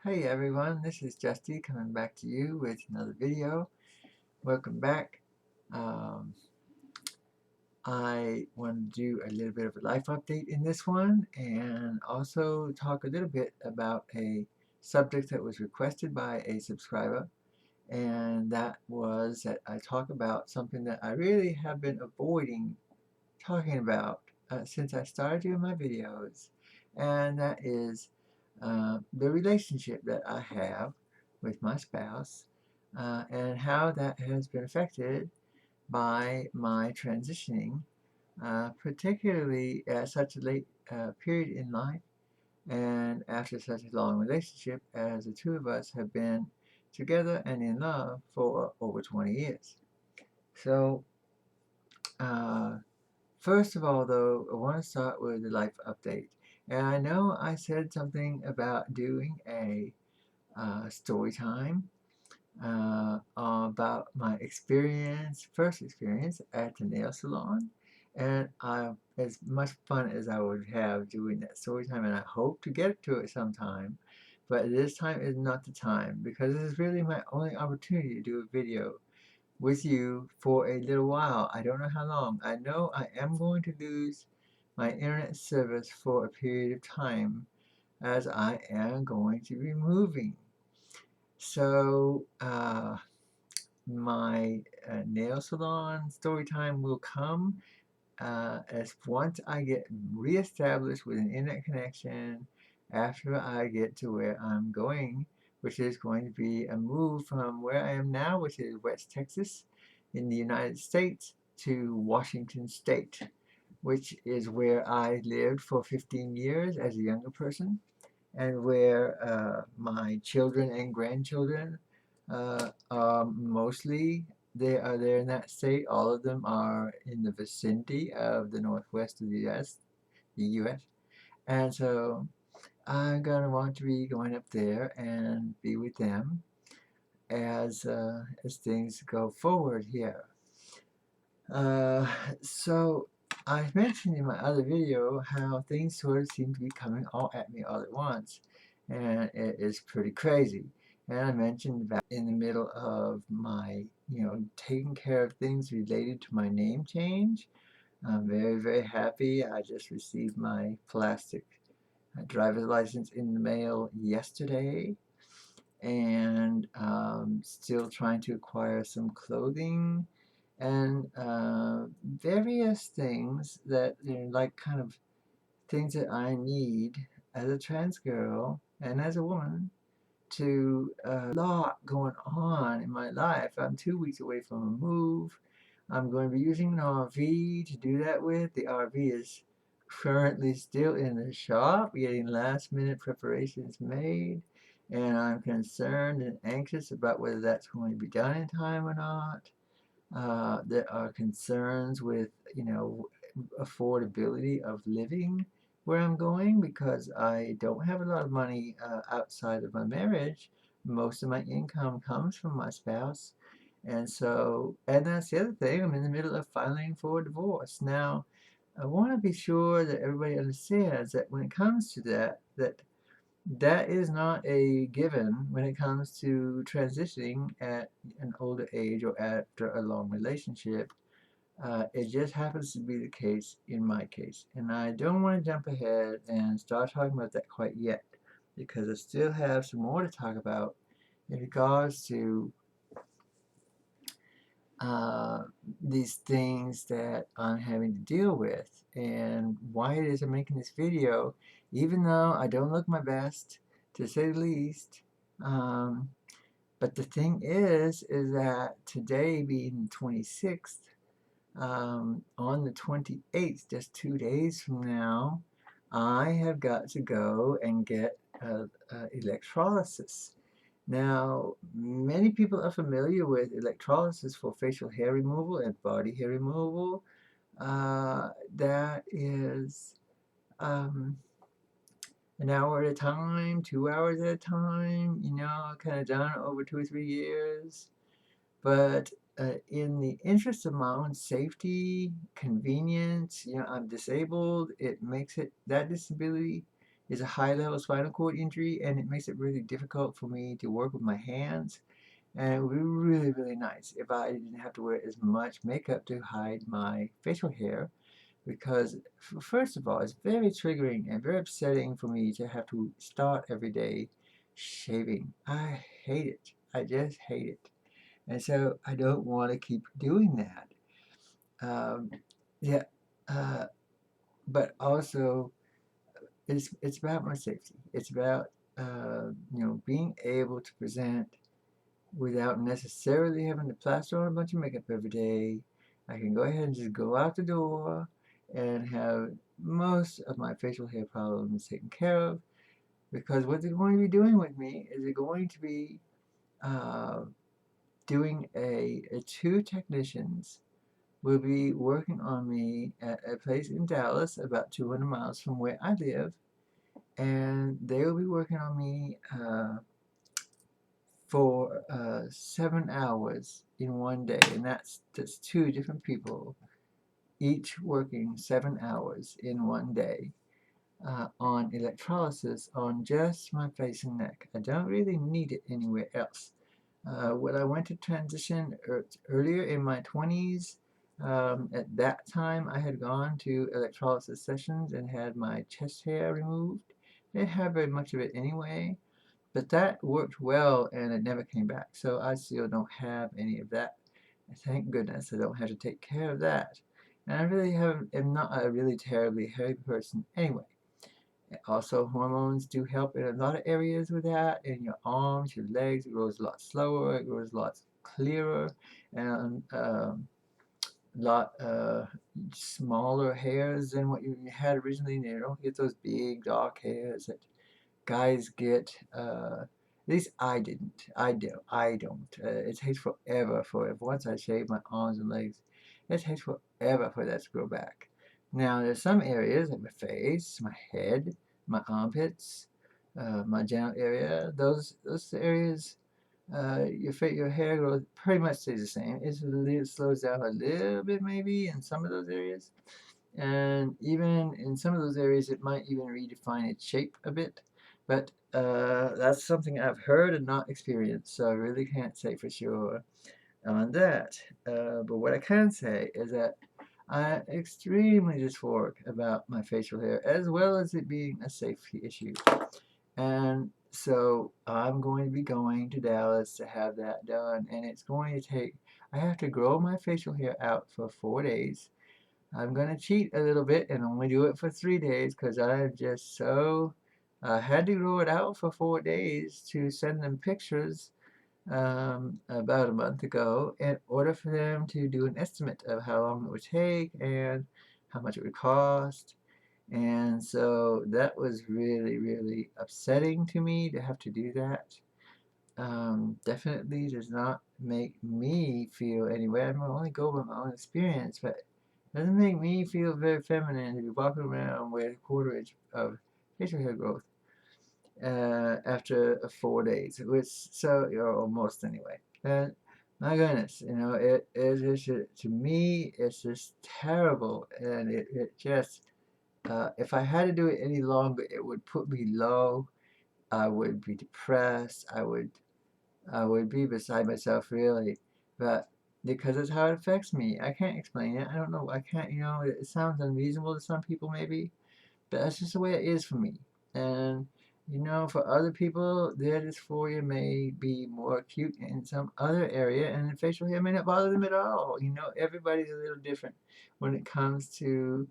Hey everyone, this is Justy coming back to you with another video. Welcome back. Um, I want to do a little bit of a life update in this one and also talk a little bit about a subject that was requested by a subscriber, and that was that I talk about something that I really have been avoiding talking about since I started doing my videos, and that is the relationship that I have with my spouse and how that has been affected by my transitioning, particularly at such a late period in life and after such a long relationship as the two of us have been together and in love for over 20 years. So, uh, first of all, though, I want to start with the life update. And I know I said something about doing a story time about my first experience at the nail salon. And as much fun as I would have doing that story time, and I hope to get to it sometime, but this time is not the time because this is really my only opportunity to do a video with you for a little while. I don't know how long. I know I am going to lose my internet service for a period of time as I am going to be moving. So, my nail salon story time will come as once I get reestablished with an internet connection after I get to where I'm going, which is going to be a move from where I am now, which is West Texas in the United States, to Washington State, which is where I lived for 15 years as a younger person and where my children and grandchildren mostly they are there in that state. All of them are in the vicinity of the northwest of the U.S. And so I'm gonna want to be going up there and be with them as things go forward here. Uh, so I mentioned in my other video how things sort of seem to be coming all at me all at once, and it is pretty crazy. And I mentioned that in the middle of my, taking care of things related to my name change. I'm very, very happy. I just received my plastic driver's license in the mail yesterday, and still trying to acquire some clothing and various things that like kind of things that I need as a trans girl and as a woman to lot going on in my life. I'm 2 weeks away from a move. I'm going to be using an RV to do that with. The RV is currently still in the shop, getting last minute preparations made. And I'm concerned and anxious about whether that's going to be done in time or not. There are concerns with, affordability of living where I'm going because I don't have a lot of money outside of my marriage. Most of my income comes from my spouse. And so, and that's the other thing, I'm in the middle of filing for a divorce. Now, I want to be sure that everybody understands that when it comes to that is not a given when it comes to transitioning at an older age or after a long relationship. It just happens to be the case in my case. And I don't want to jump ahead and start talking about that quite yet because I still have some more to talk about in regards to uh, these things that I'm having to deal with and why it is I'm making this video, even though I don't look my best, to say the least. Um, but the thing is that today being the 26th, on the 28th, just 2 days from now, I have got to go and get electrolysis. Now, many people are familiar with electrolysis for facial hair removal and body hair removal. That is um, an hour at a time, 2 hours at a time, kind of done over 2 or 3 years. But in the interest of my own safety, convenience, I'm disabled, that disability is a high-level spinal cord injury, and it makes it really difficult for me to work with my hands. And it would be really, really nice if I didn't have to wear as much makeup to hide my facial hair, because first of all, it's very triggering and very upsetting for me to have to start every day shaving. I hate it. I just hate it. And so I don't want to keep doing that. Um, yeah, uh, but also it's about my safety. It's about being able to present without necessarily having to plaster on a bunch of makeup every day. I can go ahead and just go out the door and have most of my facial hair problems taken care of, because what they're going to be doing with me is they're going to be uh, doing two technicians will be working on me at a place in Dallas about 200 miles from where I live, and they will be working on me for 7 hours in one day, and that's two different people, each working 7 hours in one day on electrolysis on just my face and neck. I don't really need it anywhere else. When I went to transition earlier in my 20s, at that time I had gone to electrolysis sessions and had my chest hair removed. I didn't have very much of it anyway, but that worked well and it never came back. So I still don't have any of that. Thank goodness I don't have to take care of that. And I really am not a really terribly hairy person anyway. Also, hormones do help in a lot of areas with that. In your arms, your legs, it grows a lot slower, it grows a lot clearer, and a lot smaller hairs than what you had originally. You don't get those big dark hairs that guys get. At least I didn't. I don't. It takes forever for once I shave my arms and legs. It takes forever for that to grow back. Now there's some areas like my face, my head, my armpits, my genital area. Those areas, your hair growth pretty much stays the same. It slows down a little bit maybe in some of those areas, and even in some of those areas it might even redefine its shape a bit, but that's something I've heard and not experienced, so I really can't say for sure on that. But what I can say is that I'm extremely dysphoric about my facial hair, as well as it being a safety issue, and so I'm going to be going to Dallas to have that done, and it's going to take, I have to grow my facial hair out for 4 days. I'm gonna cheat a little bit and only do it for 3 days, because I'm just so had to grow it out for 4 days to send them pictures about a month ago, in order for them to do an estimate of how long it would take and how much it would cost. And so that was really, really upsetting to me to have to do that. Definitely does not make me feel any way. I'm only go by my own experience, but it doesn't make me feel very feminine to be walking around with a quarter inch of facial hair growth after 4 days, which so almost anyway. And my goodness, it is just, to me it's just terrible, and it just if I had to do it any longer, it would put me low. I would be depressed. I would be beside myself, really, but because it's how it affects me. I can't explain it. I don't know. I can't, it sounds unreasonable to some people maybe, but that's just the way it is for me. And, for other people, their dysphoria may be more acute in some other area, and the facial hair may not bother them at all. Everybody's a little different when it comes to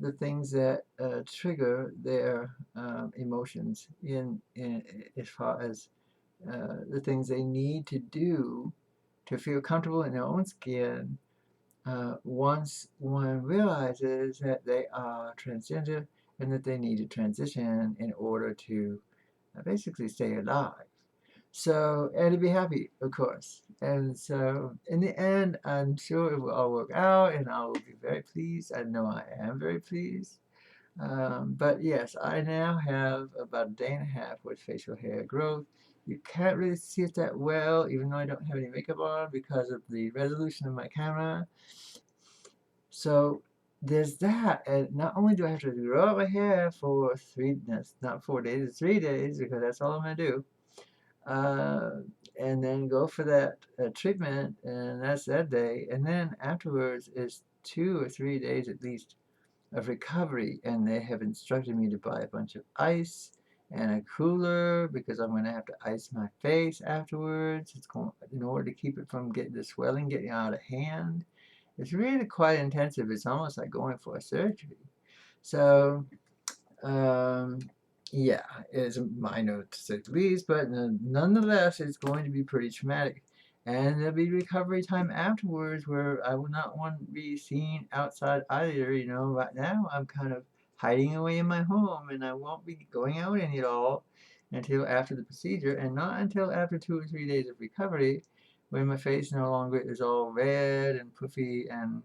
the things that trigger their emotions in as far as the things they need to do to feel comfortable in their own skin once one realizes that they are transgender and that they need to transition in order to basically stay alive. So, and to be happy, of course. And so, in the end, I'm sure it will all work out and I will be very pleased. I know I am very pleased. But yes, I now have about a day and a half with facial hair growth. You can't really see it that well, even though I don't have any makeup on, because of the resolution of my camera. So there's that, and not only do I have to grow out my hair for that's not 4 days, it's 3 days, because that's all I'm gonna do. Uh, and then go for that treatment, and that's that day. And then afterwards is 2 or 3 days at least of recovery, and they have instructed me to buy a bunch of ice and a cooler because I'm going to have to ice my face afterwards. It's going in order to keep it from getting the swelling getting out of hand. It's really quite intensive. It's almost like going for a surgery. So um, yeah, it's a minor to say the least, but nonetheless, it's going to be pretty traumatic. And there'll be recovery time afterwards where I will not want to be seen outside either. You know, right now I'm kind of hiding away in my home and I won't be going out any at all until after the procedure, and not until after 2 or 3 days of recovery when my face no longer is all red and puffy and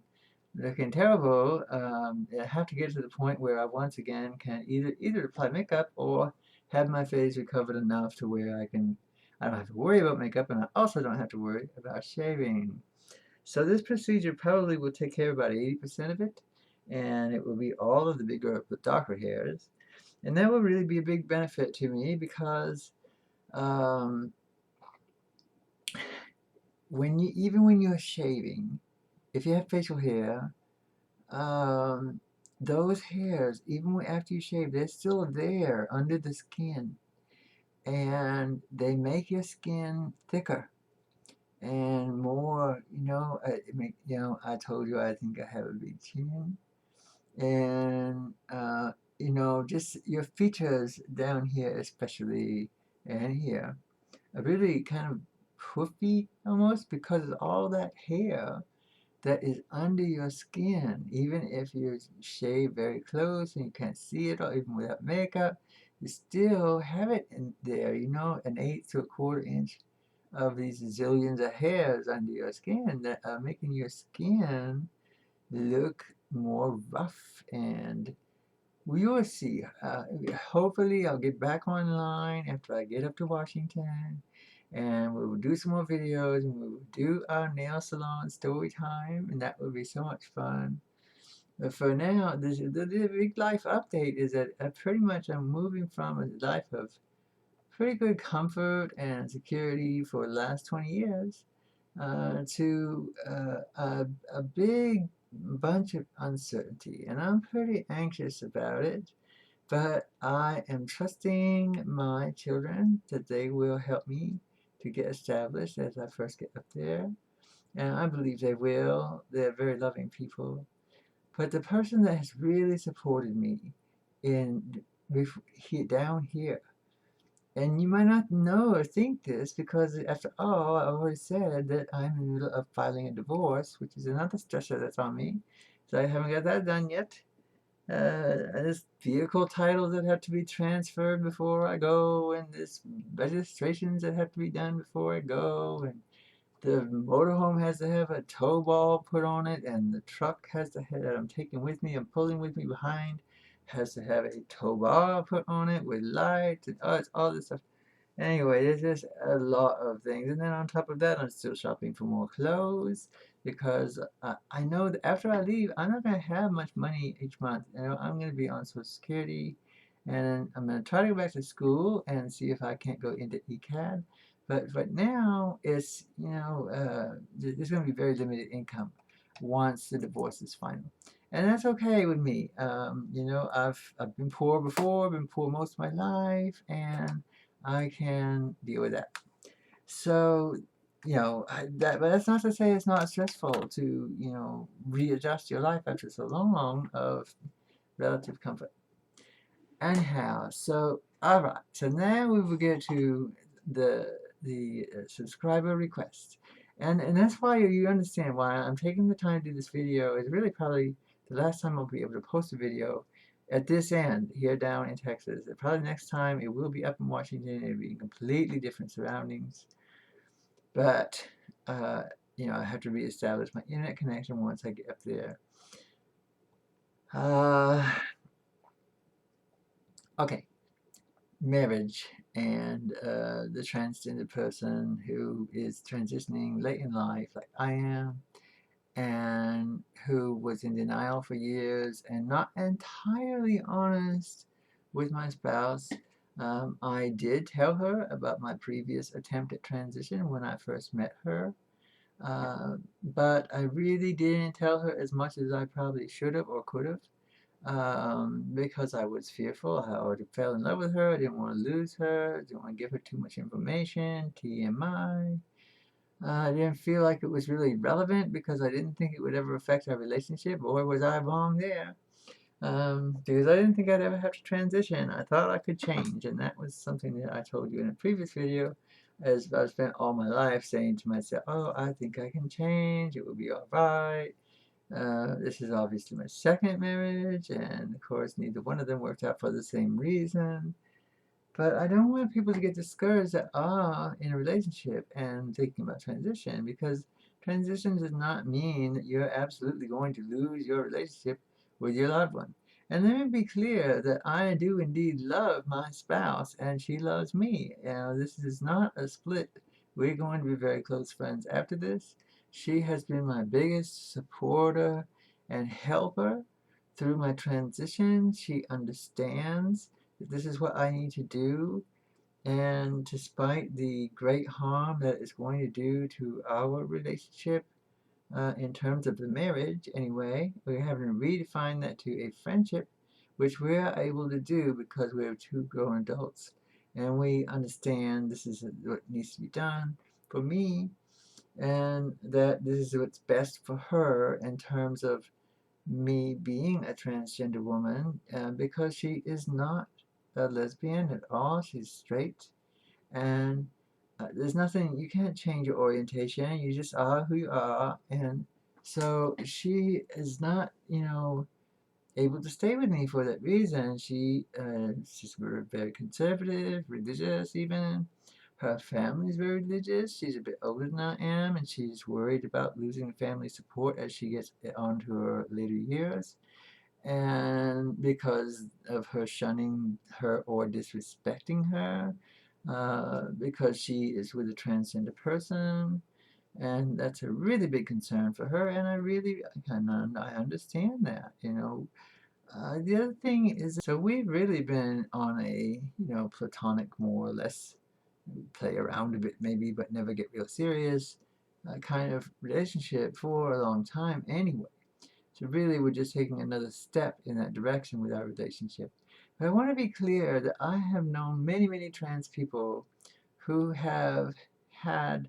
looking terrible. I have to get to the point where I once again can either apply makeup or have my face recovered enough to where I don't have to worry about makeup, and I also don't have to worry about shaving. So this procedure probably will take care of about 80% of it, and it will be all of the bigger, the darker hairs, and that will really be a big benefit to me because um, even when you're shaving, if you have facial hair, um, those hairs, even after you shave, they're still there under the skin, and they make your skin thicker and more. I told you I think I have a big chin, and just your features down here, especially, and here, are really kind of poofy almost because of all that hair that is under your skin. Even if you shave very close and you can't see it, or even without makeup, you still have it in there, an eighth to a quarter inch of these zillions of hairs under your skin that are making your skin look more rough. And we will see. Hopefully, I'll get back online after I get up to Washington, and we will do some more videos, and we will do our nail salon story time, and that will be so much fun. But for now, the big life update is that I pretty much am moving from a life of pretty good comfort and security for the last 20 years to a big bunch of uncertainty, and I'm pretty anxious about it. But I am trusting my children that they will help me to get established as I first get up there. And I believe they will. They're very loving people. But the person that has really supported me in down here, and you might not know or think this because after all, I've already said that I'm in the middle of filing a divorce, which is another stressor that's on me. So I haven't got that done yet. There's vehicle titles that have to be transferred before I go, and there's registrations that have to be done before I go, and the motorhome has to have a tow ball put on it, and the truck has to have, that I'm taking with me and pulling with me behind has to have a tow bar put on it with lights, and it's all this stuff. Anyway, there's just a lot of things. And then on top of that, I'm still shopping for more clothes because I know that after I leave, I'm not going to have much money each month. I'm going to be on Social Security, and I'm going to try to go back to school and see if I can't go into ECAD. But right now, there's going to be very limited income once the divorce is final. And that's okay with me. I've been poor before, been poor most of my life, and I can deal with that. So, but that's not to say it's not stressful to, readjust your life after so long of relative comfort. Anyhow, so, alright, so now we will get to the subscriber request. And that's why you understand why I'm taking the time to do this video. It's really probably the last time I'll be able to post a video at this end here down in Texas. Probably next time it will be up in Washington. It'll be in completely different surroundings. But, I have to reestablish my internet connection once I get up there. Okay. Marriage and the transgender person who is transitioning late in life like I am. and who was in denial for years and not entirely honest with my spouse. I did tell her about my previous attempt at transition when I first met her, but I really didn't tell her as much as I probably should have or could have, because I was fearful. I already fell in love with her. I didn't want to lose her. I didn't want to give her too much information, TMI. I didn't feel like it was really relevant because I didn't think it would ever affect our relationship. Boy, was I wrong there. Because I didn't think I'd ever have to transition. I thought I could change, and that was something that I told you in a previous video, as I've spent all my life saying to myself, oh, I think I can change, it will be alright. This is obviously my second marriage, and of course neither one of them worked out for the same reason. But I don't want people to get discouraged that are in a relationship and thinking about transition, because transition does not mean that you're absolutely going to lose your relationship with your loved one. And let me be clear that I do indeed love my spouse and she loves me. This is not a split. We're going to be very close friends after this. She has been my biggest supporter and helper through my transition. She understands this is what I need to do, and despite the great harm that it's going to do to our relationship, in terms of the marriage anyway, we're having to redefine that to a friendship, which we are able to do because we are two grown adults and we understand this is what needs to be done for me, and that this is what's best for her in terms of me being a transgender woman, because she is not a lesbian at all. She's straight, and there's nothing, you can't change your orientation. You just are who you are, and so she is not, able to stay with me for that reason. She's very conservative, religious even. Her family's very religious. She's a bit older than I am, and she's worried about losing family support as she gets onto her later years. And because of her shunning her or disrespecting her, because she is with a transgender person, and that's a really big concern for her. And I really kind of I understand that. The other thing is, so we've really been on a platonic, more or less, play around a bit maybe, but never get real serious kind of relationship for a long time anyway. So really, we're just taking another step in that direction with our relationship. But I want to be clear that I have known many, many trans people who have had,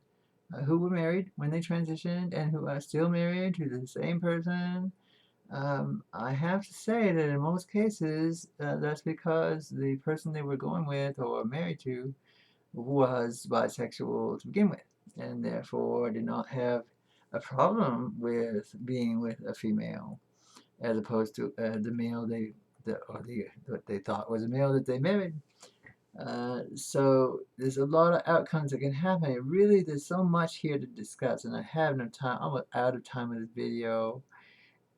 who were married when they transitioned and who are still married to the same person. I have to say that in most cases, that's because the person they were going with or married to was bisexual to begin with, and therefore did not have a problem with being with a female, as opposed to the male what they thought was a male that they married. So there's a lot of outcomes that can happen. Really, there's so much here to discuss, and I have no time. I'm out of time with this video.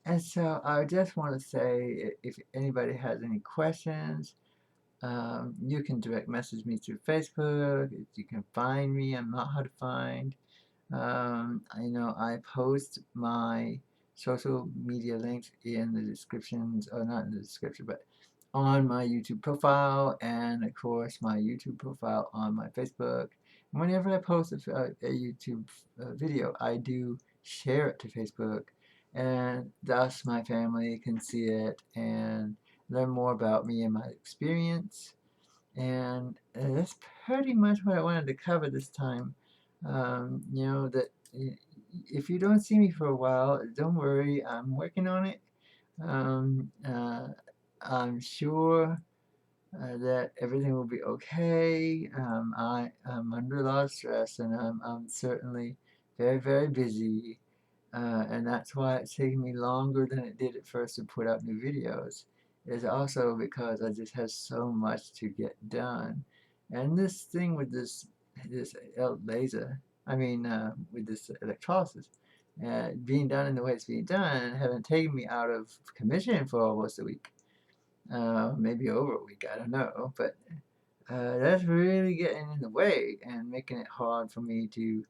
And so I just want to say, if anybody has any questions, you can direct message me through Facebook. You can find me. I'm not hard to find. I post my social media links in the descriptions, or not in the description, but on my YouTube profile, and of course my YouTube profile on my Facebook. And whenever I post a YouTube video, I do share it to Facebook, and thus my family can see it and learn more about me and my experience. And that's pretty much what I wanted to cover this time. That if you don't see me for a while, don't worry, I'm working on it. Um, uh, I'm sure that everything will be okay. I'm under a lot of stress, and I'm certainly very, very busy. And that's why it's taking me longer than it did at first to put out new videos. Is also because I just have so much to get done. And this thing with this laser, with this electrolysis, being done in the way it's being done, having taken me out of commission for almost a week, maybe over a week, I don't know, but that's really getting in the way and making it hard for me to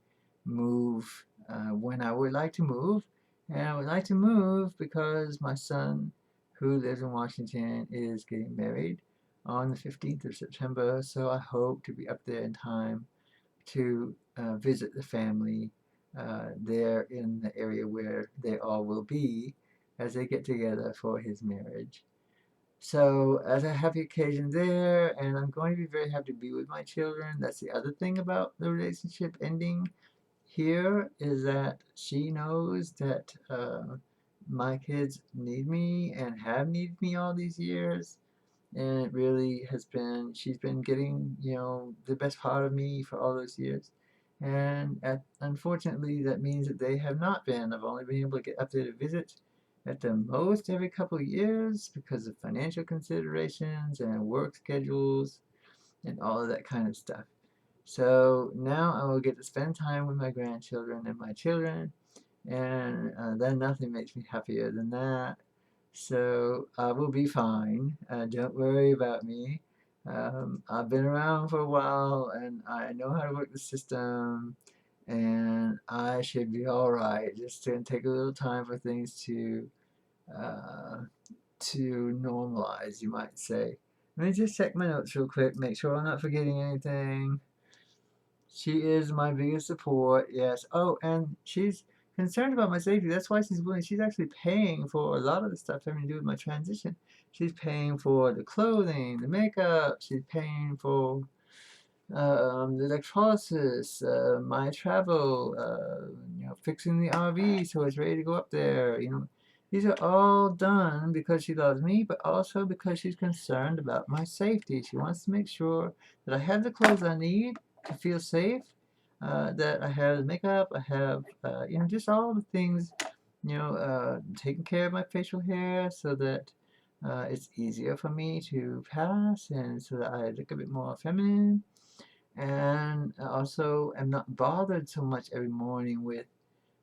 move when I would like to move, And I would like to move because my son, who lives in Washington, is getting married on the 15th of September, so I hope to be up there in time to visit the family there in the area where they all will be as they get together for his marriage. So, as a happy occasion there, and I'm going to be very happy to be with my children. That's the other thing about the relationship ending here is that she knows that my kids need me and have needed me all these years. And it really has been, she's been getting, the best part of me for all those years. And unfortunately, that means that they have not been. I've only been able to get up there to visit at the most every couple of years because of financial considerations and work schedules and all of that kind of stuff. So now I will get to spend time with my grandchildren and my children, and then nothing makes me happier than that. So I will be fine. Don't worry about me. I've been around for a while and I know how to work the system, and I should be all right. Just gonna take a little time for things uh, to normalize, you might say. Let me just check my notes real quick, make sure I'm not forgetting anything. She is my biggest support, yes. Oh, and she's concerned about my safety. That's why she's willing. She's actually paying for a lot of the stuff having to do with my transition. She's paying for the clothing, the makeup. She's paying for the electrolysis, my travel, fixing the RV so it's ready to go up there. These are all done because she loves me, but also because she's concerned about my safety. She wants to make sure that I have the clothes I need to feel safe, that I have the makeup, I have, just all the things, taking care of my facial hair so that it's easier for me to pass and so that I look a bit more feminine. And also am not bothered so much every morning with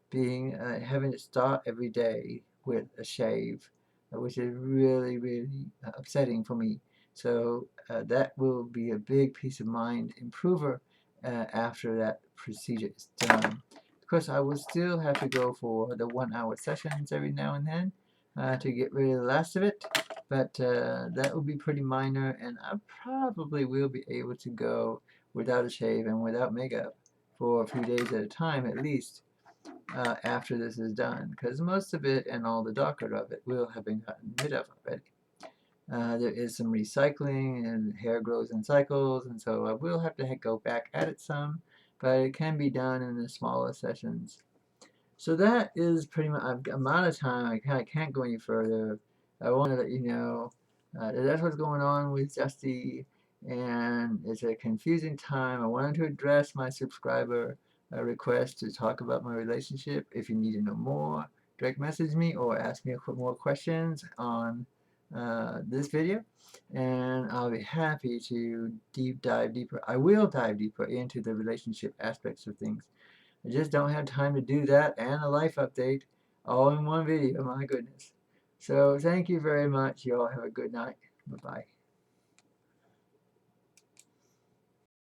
being having to start every day with a shave, which is really, really upsetting for me. So that will be a big peace of mind improver after that procedure is done. Of course, I will still have to go for the 1 hour sessions every now and then to get rid of the last of it, but that will be pretty minor, and I probably will be able to go without a shave and without makeup for a few days at a time at least after this is done, because most of it and all the darker of it will have been gotten rid of already. There is some recycling, and hair grows in cycles, and so I will have to go back at it some, but it can be done in the smaller sessions. So that is pretty much, I'm out of time. I can't go any further. I want to let you know that that's what's going on with Justy, and it's a confusing time. I wanted to address my subscriber request to talk about my relationship. If you need to know more, direct message me or ask me more questions on this video, and I'll be happy to dive deeper. I will dive deeper into the relationship aspects of things. I just don't have time to do that and a life update all in one video. My goodness. So thank you very much. You all have a good night. Bye-bye.